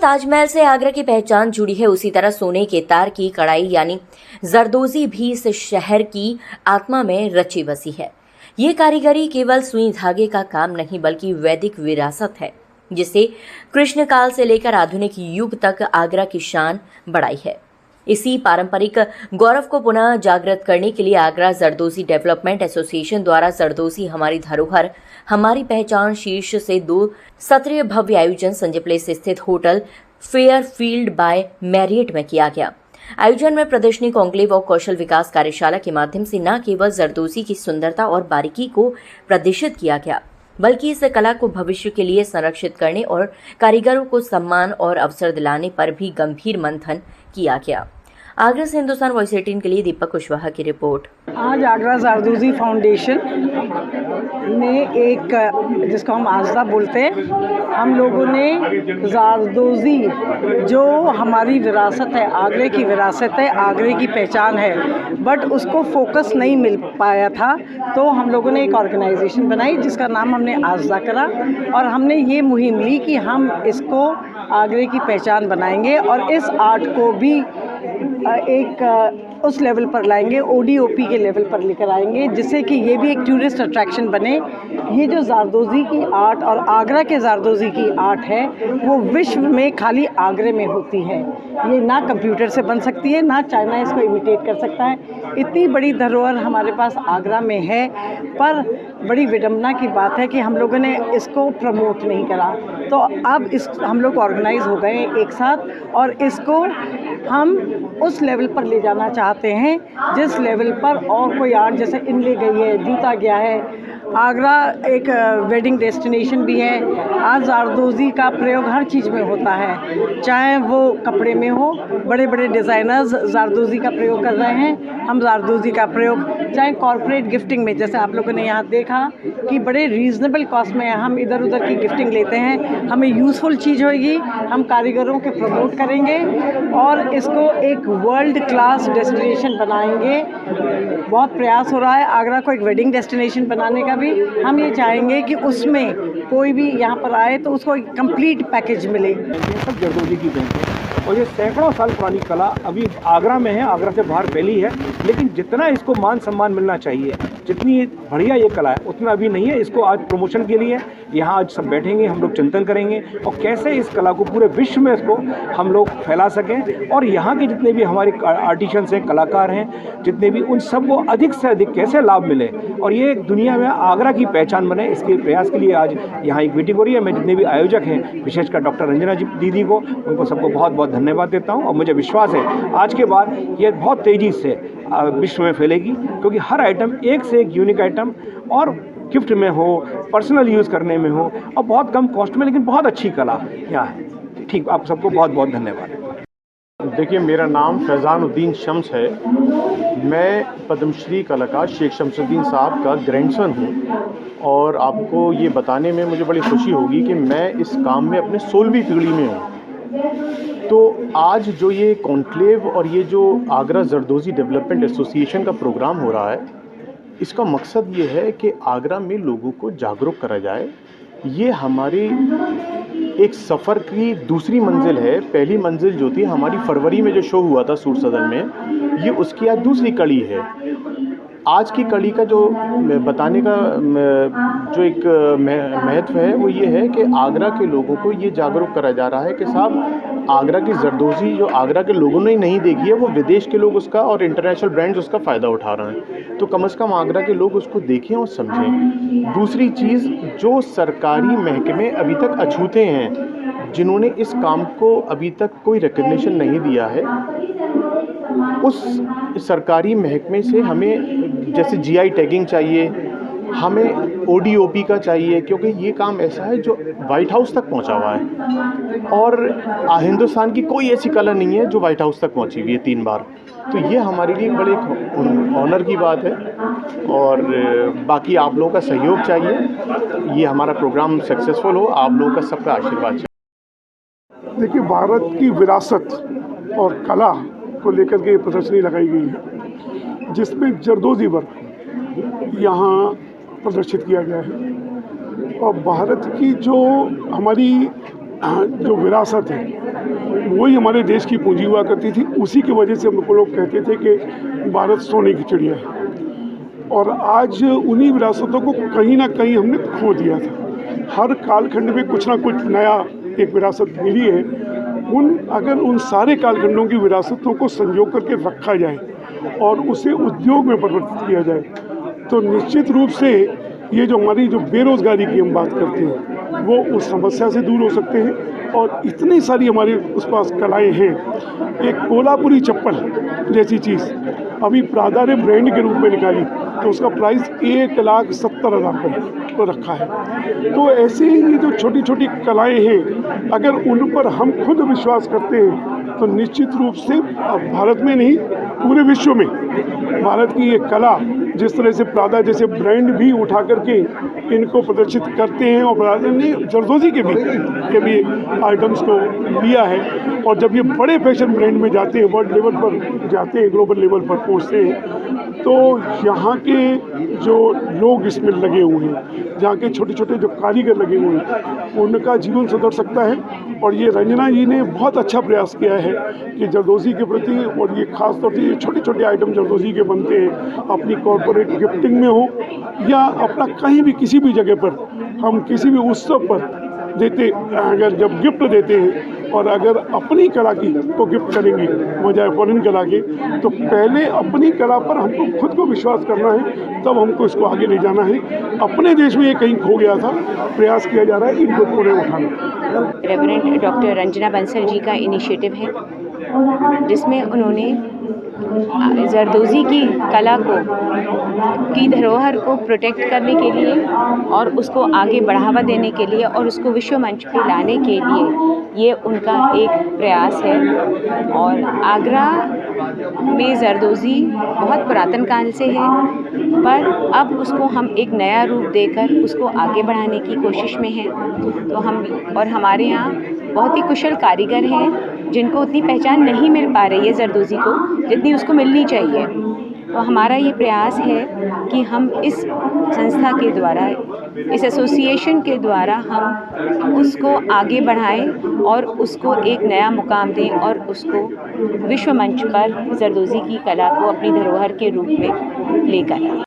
ताजमहल से आगरा की पहचान जुड़ी है, उसी तरह सोने के तार की कढ़ाई यानी जरदोजी भी इस शहर की आत्मा में रची बसी है। ये कारीगरी केवल सुई धागे का काम नहीं बल्कि वैदिक विरासत है, जिसे कृष्ण काल से लेकर आधुनिक युग तक आगरा की शान बढ़ाई है। इसी पारंपरिक गौरव को पुनः जागृत करने के लिए आगरा जरदोजी डेवलपमेंट एसोसिएशन द्वारा जरदोजी हमारी धरोहर हमारी पहचान शीर्ष से 2 सत्रीय भव्य आयोजन संजय प्लेस स्थित होटल फेयरफील्ड बाय मैरियट में किया गया। आयोजन में प्रदर्शनी, कॉन्क्लेव और कौशल विकास कार्यशाला के माध्यम से न केवल जरदोजी की सुंदरता और बारीकी को प्रदर्शित किया गया, बल्कि इस कला को भविष्य के लिए संरक्षित करने और कारीगरों को सम्मान और अवसर दिलाने पर भी गंभीर मंथन किया गया। आगरा से हिंदुस्तान वॉइस 18 के लिए दीपक कुशवाहा की रिपोर्ट। आज आगरा जरदोजी फाउंडेशन ने एक, जिसको हम आज़दा बोलते हैं, हम लोगों ने जरदोजी जो हमारी विरासत है, आगरे की विरासत है, आगरे की पहचान है, बट उसको फोकस नहीं मिल पाया था, तो हम लोगों ने एक ऑर्गेनाइजेशन बनाई जिसका नाम हमने आज़दा करा और हमने ये मुहिम ली कि हम इसको आगरे की पहचान बनाएंगे और इस आर्ट को भी एक उस लेवल पर लाएंगे, ODOP के लेवल पर लेकर आएंगे, जिससे कि ये भी एक टूरिस्ट अट्रैक्शन बने। ये जो जरदोजी की आर्ट और आगरा के जरदोजी की आर्ट है वो विश्व में खाली आगरे में होती है। ये ना कंप्यूटर से बन सकती है, ना चाइना इसको इमिटेट कर सकता है। इतनी बड़ी धरोहर हमारे पास आगरा में है, पर बड़ी विडंबना की बात है कि हम लोगों ने इसको प्रमोट नहीं करा। तो अब हम लोग ऑर्गेनाइज हो गए एक साथ और इसको हम उस लेवल पर ले जाना चाहते हैं जिस लेवल पर और कोई आर्ट, जैसे इनले गई है, जूता गया है। आगरा एक वेडिंग डेस्टिनेशन भी है। आज जरदोजी का प्रयोग हर चीज़ में होता है, चाहे वो कपड़े में हो, बड़े बड़े डिज़ाइनर्स जरदोजी का प्रयोग कर रहे हैं। हम जरदोजी का प्रयोग चाहे कॉर्पोरेट गिफ्टिंग में, जैसे आप लोगों ने यहाँ देखा कि बड़े रीज़नेबल कॉस्ट में हम इधर उधर की गिफ्टिंग लेते हैं। हमें यूज़फुल चीज़ होगी, हम कारीगरों के प्रमोट करेंगे और इसको एक वर्ल्ड क्लास डेस्टिनेशन बनाएंगे। बहुत प्रयास हो रहा है आगरा को एक वेडिंग डेस्टिनेशन बनाने का भी। हम ये चाहेंगे कि उसमें कोई भी यहाँ पर आए तो उसको एक कंप्लीट पैकेज मिले। सब जरदोजी की देन है और ये सैकड़ों साल पुरानी कला अभी आगरा में है, आगरा से बाहर फैली है, लेकिन जितना इसको मान सम्मान मिलना चाहिए, जितनी बढ़िया ये कला है उतना अभी नहीं है। इसको आज प्रमोशन के लिए यहाँ आज सब बैठेंगे, हम लोग चिंतन करेंगे और कैसे इस कला को पूरे विश्व में इसको हम लोग फैला सकें और यहाँ के जितने भी हमारे आर्टिशंस हैं, कलाकार हैं, जितने भी, उन सबको अधिक से अधिक कैसे लाभ मिले और ये दुनिया में आगरा की पहचान बने, इसके प्रयास के लिए आज यहाँ एक मीटिंग हो रही है। मैं जितने भी आयोजक हैं, विशेषकर डॉक्टर रंजना जी दीदी को, उनको सबको बहुत बहुत धन्यवाद देता हूँ और मुझे विश्वास है आज के बाद ये बहुत तेज़ी से विश्व में फैलेगी, क्योंकि हर आइटम एक से एक यूनिक आइटम और गिफ्ट में हो, पर्सनल यूज़ करने में हो और बहुत कम कॉस्ट में, लेकिन बहुत अच्छी कला यहाँ है। ठीक, आप सबको बहुत बहुत धन्यवाद। देखिए, मेरा नाम फैज़ानुद्दीन शम्स है। मैं पद्मश्री कलाकार शेख शमसुद्दीन साहब का ग्रैंडसन हूँ और आपको ये बताने में मुझे बड़ी खुशी होगी कि मैं इस काम में अपने 16वीं पीढ़ी में हूँ। तो आज जो ये कॉन्क्लेव और ये जो आगरा जरदोजी डेवलपमेंट एसोसिएशन का प्रोग्राम हो रहा है, इसका मकसद ये है कि आगरा में लोगों को जागरूक करा जाए। ये हमारी एक सफ़र की दूसरी मंजिल है। पहली मंजिल जो थी हमारी फरवरी में जो शो हुआ था सूर सदन में, ये उसकी आज दूसरी कड़ी है। आज की कड़ी का जो बताने का जो एक महत्व है वो ये है कि आगरा के लोगों को ये जागरूक करा जा रहा है कि साहब, आगरा की जरदोजी जो आगरा के लोगों ने नहीं देखी है, वो विदेश के लोग उसका और इंटरनेशनल ब्रांड्स उसका फ़ायदा उठा रहे हैं। तो कम से कम आगरा के लोग उसको देखें और समझें। दूसरी चीज़, जो सरकारी महकमे अभी तक अछूते हैं, जिन्होंने इस काम को अभी तक कोई रिकग्निशन नहीं दिया है, उस सरकारी महकमे से हमें जैसे GI टैगिंग चाहिए, हमें ODOP का चाहिए, क्योंकि ये काम ऐसा है जो वाइट हाउस तक पहुंचा हुआ है और हिंदुस्तान की कोई ऐसी कला नहीं है जो वाइट हाउस तक पहुंची हुई है 3 बार। तो ये हमारे लिए बड़े ऑनर की बात है और बाकी आप लोगों का सहयोग चाहिए, ये हमारा प्रोग्राम सक्सेसफुल हो। आप लोगों का सबका आशीर्वाद चाहिए। देखिए, भारत की विरासत और कला को लेकर के प्रदर्शनी लगाई गई है, जिसमें जरदोजी वर्क यहाँ प्रदर्शित किया गया है और भारत की जो हमारी जो विरासत है वही हमारे देश की पूंजी हुआ करती थी। उसी की वजह से हमको लोग कहते थे कि भारत सोने की चिड़िया है। और आज उन्हीं विरासतों को कहीं ना कहीं हमने खो दिया था। हर कालखंड में कुछ ना कुछ नया एक विरासत मिली है। अगर उन सारे कालखंडों की विरासतों को संजो करके रखा जाए और उसे उद्योग में परिवर्तित किया जाए तो निश्चित रूप से ये जो हमारी जो बेरोजगारी की हम बात करते हैं वो उस समस्या से दूर हो सकते हैं। और इतनी सारी हमारे उस पास कलाएँ हैं। एक कोल्हापुरी चप्पल जैसी चीज़ अभी प्रादार्य ब्रांड के रूप में निकाली तो उसका प्राइस 1,70,000 रुपये पर रखा है। तो ऐसे ही ये जो छोटी छोटी कलाएँ हैं अगर उन पर हम खुद विश्वास करते हैं तो निश्चित रूप से भारत में नहीं पूरे विश्व में भारत की ये कला जिस तरह से प्रादा जैसे ब्रांड भी उठा करके इनको प्रदर्शित करते हैं और प्रादा ने जरदोजी के भी आइटम्स को लिया है। और जब ये बड़े फैशन ब्रांड में जाते हैं, वर्ल्ड लेवल पर जाते हैं, ग्लोबल लेवल पर पहुंचते हैं तो यहाँ के जो लोग इसमें लगे हुए हैं, जहाँ के छोटे छोटे जो कारीगर लगे हुए हैं उनका जीवन सुधर सकता है। और ये रंजना जी ने बहुत अच्छा प्रयास किया है कि जरदोजी के प्रति, और ये खास तौर से ये छोटे छोटे आइटम जरदोजी के बनते हैं अपनी कॉर्पोरेट गिफ्टिंग में हो या अपना कहीं भी किसी भी जगह पर हम किसी भी उत्सव पर देते, अगर जब गिफ्ट देते हैं और अगर अपनी कला की तो गिफ्ट करेंगे बजाय फॉरेन कला के, तो पहले अपनी कला पर हमको खुद को विश्वास करना है, तब हमको इसको आगे ले जाना है। अपने देश में ये कहीं खो गया था, प्रयास किया जा रहा है इनको पूरे उठाना। रेवरेंड डॉक्टर रंजना बंसल जी का इनिशिएटिव है जिसमें उन्होंने जरदोजी की कला की धरोहर को प्रोटेक्ट करने के लिए और उसको आगे बढ़ावा देने के लिए और उसको विश्व मंच पे लाने के लिए ये उनका एक प्रयास है। और आगरा में जरदोजी बहुत पुरातन काल से है पर अब उसको हम एक नया रूप देकर उसको आगे बढ़ाने की कोशिश में हैं। तो हमारे यहाँ बहुत ही कुशल कारीगर हैं जिनको उतनी पहचान नहीं मिल पा रही है जरदोजी को जितनी उसको मिलनी चाहिए। तो हमारा ये प्रयास है कि हम इस संस्था के द्वारा, इस एसोसिएशन के द्वारा हम उसको आगे बढ़ाएं और उसको एक नया मुकाम दें और उसको विश्व मंच पर जरदोजी की कला को अपनी धरोहर के रूप में लेकर आएं।